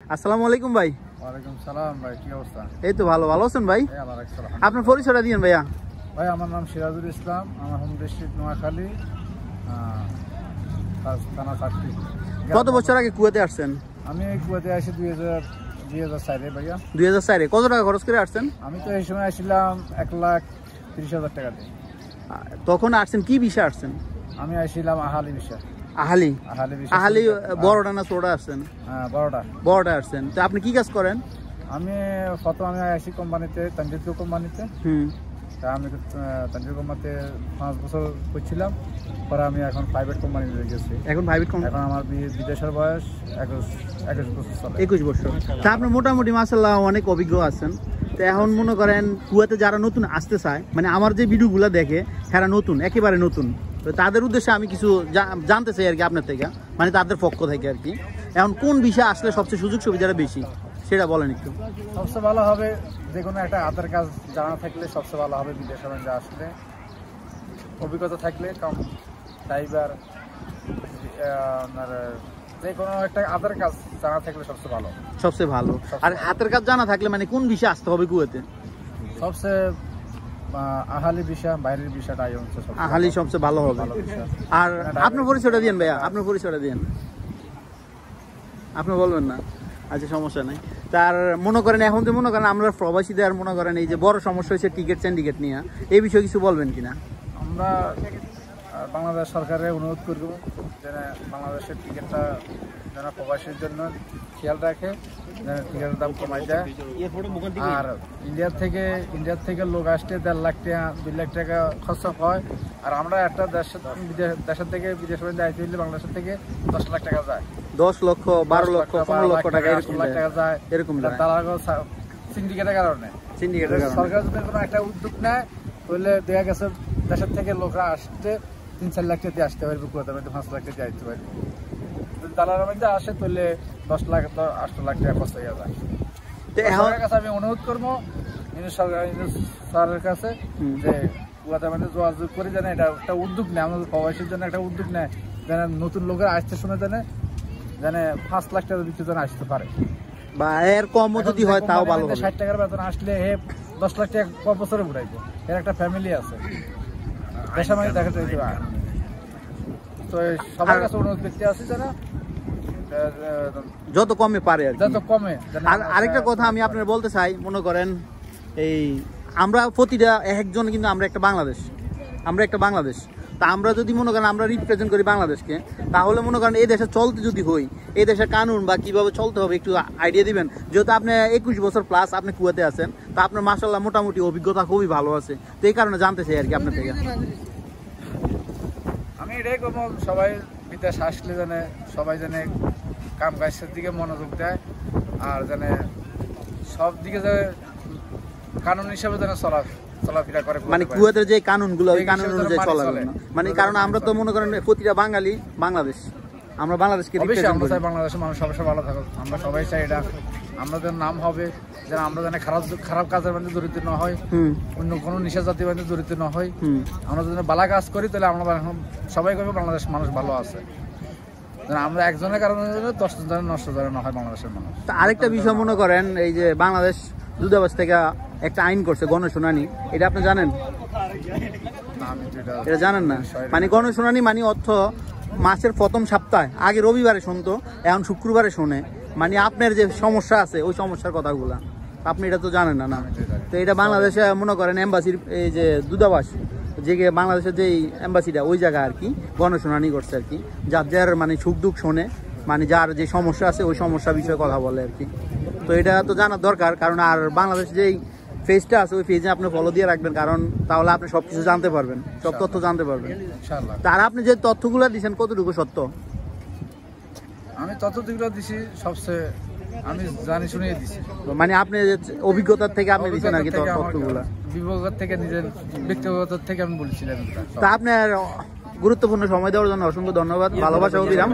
আসসালামু আলাইকুম ভাই। ওয়ালাইকুম সালাম ভাই, কি অবস্থা? এই তো ভালো আছেন ভাই? আপনার পরিচয়টা দিয়েন ভাইয়া। ভাই আমার নাম সিরাজুল ইসলাম, আমার হোম ডিস্ট্রিক্ট নোয়াখালী, থানা চাকরি। কত বছর আগে কুয়েতে আসছেন? আমি কুয়েতে আসি 2004 ভাইয়া। 2004-এ কত টাকা খরচ করে আসছেন? আমি তো এই সময় আসছিলাম 1,30,000 টাকা দিয়ে। তখন আসছেন কি বিষয় আসছেন? আমি আসছিলাম আহালি বিষয়। আহালি বিষয়। আহালি বড়টা না ছোটটা আসছেন? হ্যাঁ, বড়টা। বড়টা আসছেন। তো আপনি কি কাজ করেন? আমি আমি আসি কোম্পানিতে, তানজিদ কোম্পানিতে। তা আমি তানজিদ কোম্পানিতে 5 বছর করছিলাম। পরে আমি এখন প্রাইভেট কোম্পানিতে গেছি। এখন প্রাইভেট কোম্পানি? এখন আমার বিদেশের বয়স 21 বছর চলে। 21 বছর। তা আপনি মোটামুটি মাশাআল্লাহ অনেক অভিজ্ঞ আছেন। তো এখন মনে করেন কুয়েতে যারা নতুন আসতে চায়, মানে আমার যে ভিডিওগুলো দেখে তারা নতুন, একেবারে নতুন, তো তাদের উদ্দেশ্যে আমি কিছু জানতে চাই আর কি আপনার থেকে, মানে তাদের পক্ষ থেকে আর কি। এখন কোন বিষয়ে আসলে সবচেয়ে সুযোগ সুবিধাটা বেশি সেটা বলেন একটু। সবচেয়ে ভালো হবে যে কোনো একটা হাতের কাজ জানা থাকলে সবচেয়ে ভালো হবে। বিদেশ বাণিজ্যে আসলে অভিজ্ঞতা থাকলে কম ড্রাইভার, যে কোনো একটা হাতের কাজ জানা থাকলে সবচেয়ে ভালো। সবচেয়ে ভালো। আর হাতের কাজ জানা থাকলে মানে কোন বিষয়ে আসতে হবে কুয়েতে? সবচেয়ে আহালি বিষয়, বাইরের বিষয়টা আহালি সবচেয়ে ভালো হবে। আর আপনার পরিচয়টা দিয়েন ভাইয়া, আপনার পরিচয়টা দিয়েন। আপনি বলবেন না? আচ্ছা, সমস্যা নাই। তার মনে করেন এখন যে মনে করেন আমরা প্রবাসীদের মনে করেন এই যে বড় সমস্যা হয়েছে টিকিট সিন্ডিকেট নিয়ে, এই বিষয়ে কিছু বলবেন কিনা? আমরা বাংলাদেশ সরকারের অনুরোধ করব যেন বাংলাদেশের টিকিটটা যেন প্রবাসীর জন্য খেয়াল রাখে, যেন টিকিটের দাম কমাই দেয়। আর ইন্ডিয়ার থেকে লোক আসতে 1.5 লাখ টাকা 2 লাখ টাকা খরচা হয়। আর আমরা একটা দেশের থেকে বিদেশ বাণিজ্যে আইতে হলে বাংলাদেশের থেকে 10 লাখ টাকা যায়, 10 লক্ষ 12 লক্ষ 15 লক্ষ টাকা যায় এরকম সিন্ডিকেটের কারণে। সরকার যদি কোনো একটা উদ্যোগ নেয় তাহলে দেখা গেছে দেশের থেকে লোকরা আসতে 3-4 লাখ টাকা দিয়ে আসতে পারবে, কুয়েতের মধ্যে 5 লাখ টাকা দিয়ে আসতে পারবে। যদি দালালের মধ্যে আসে তাহলে 10 লাখ 8 লাখ টাকা খরচ হয়ে যায়। সরকারের কাছে আমি অনুরোধ করবো সরকারের কাছে যে কুয়েতের মধ্যে যোগাযোগ করে যেন এটা একটা উদ্যোগ নেয়, আমাদের প্রবাসীর জন্য একটা উদ্যোগ নেয়, যেন নতুন লোকেরা আসতে শুনে যেন 5 লাখ টাকা বিক্রি যেন আসতে পারে, বা এর কম যদি হয় তাও ভালো হবে। 60 টাকার বেতন আসলে 10 লাখ টাকা কত বছরে উঠাইবো? এর একটা ফ্যামিলি আছে, দেশের মানে দেখা যাইতে পারে। তো সবার কাছে অনুরোধ ব্যক্তি আছে যারা যত কমে পারে আর যত কমে। আর আরেকটা কথা আমি আপনার বলতে চাই, মনে করেন এই আমরা প্রতিটা একজন কিন্তু আমরা একটা বাংলাদেশ, তা আমরা যদি মনে করেন আমরা রিপ্রেজেন্ট করি বাংলাদেশকে, তাহলে মনে করেন এই দেশে চলতে যদি হই, এই দেশের কানুন বা কিভাবে চলতে হবে একটু আইডিয়া দিবেন। যেহেতু আপনি 21 বছর প্লাস আপনি কুয়েতে আছেন, তা আপনার মাশাআল্লাহ মোটামুটি অভিজ্ঞতা খুবই ভালো আছে, তো এই কারণে জানতে চাই আর কি আপনার থেকে। আমি এটাই করবো, সবাই বিদেশ আসলে জানে সবাই জানে কাম কাজের দিকে মনোযোগ দেয়, আর জানে সব দিকে যে কানুন হিসাবে যেন চলাফেরা করে, মানে কুয়েতের যে কানুনগুলো ওই কানুন অনুযায়ী চলা যাবে না। মানে কারণ আমরা তো মনে করেন প্রতিটা বাঙালি আমরা বাংলাদেশকে চাই বাংলাদেশের মানুষ সবসময় ভালো থাকুক। আমরা সবাই চাই এটা আমাদের নাম হবে, যেন আমরা যেন খারাপ কাজের মধ্যে জড়িত না হয়, অন্য কোনো নিশা জাতীয় মধ্যে জড়িত না হয়। আমরা যদি ভালো কাজ করি তাহলে আমরা সবাই করবো বাংলাদেশ মানুষ ভালো আছে, আমরা একজনের কারণে 10 জনের নষ্ট যেন না হয় বাংলাদেশের মানুষ। আরেকটা বিষয় মনে করেন এই যে বাংলাদেশ দূতাবাস থেকে একটা আইন করছে গণশুনানি, এটা আপনি জানেন? এটা জানেন না? মানে গণশুনানি মানে অর্থ মাসের প্রথম সপ্তাহে আগে রবিবারে শুনতো, এখন শুক্রবারে শোনে। মানে আপনার যে সমস্যা আছে ওই সমস্যার কথাগুলা আপনি এটা তো জানেন না। তো এটা বাংলাদেশে মনে করেন এম্বাসির এই যে দূতাবাস যে বাংলাদেশের যে এম্বাসিটা ওই জায়গা আর কি গণশুনানি করছে আর কি, যার মানে সুখ দুঃখ শোনে, মানে যার যে সমস্যা আছে ওই সমস্যা বিষয়ে কথা বলে আর কি। তো এটা তো জানার দরকার, কারণ আর বাংলাদেশ যেই পেজটা আছে ওই পেজে আপনি ফলো দিয়ে রাখবেন, কারণ তাহলে আপনি সবকিছু জানতে পারবেন, সব তথ্য জানতে পারবেন। তার আপনি যে তথ্যগুলো দিচ্ছেন কতটুকু সত্য? আমি তথ্যগুলো দিছি সবচেয়ে আমি জানি শুনিয়ে দিছি, মানে আপনি অভিজ্ঞতার থেকে আপনি দিচ্ছেন আর কি তথ্যগুলো, বিভাগের থেকে নিজের ব্যক্তিগত থেকে আমি বলছিলাম। তা আপনার গুরুত্বপূর্ণ সময় দেওয়ার জন্য অসংখ্য ধন্যবাদ, ভালোবাসা অবিরাম।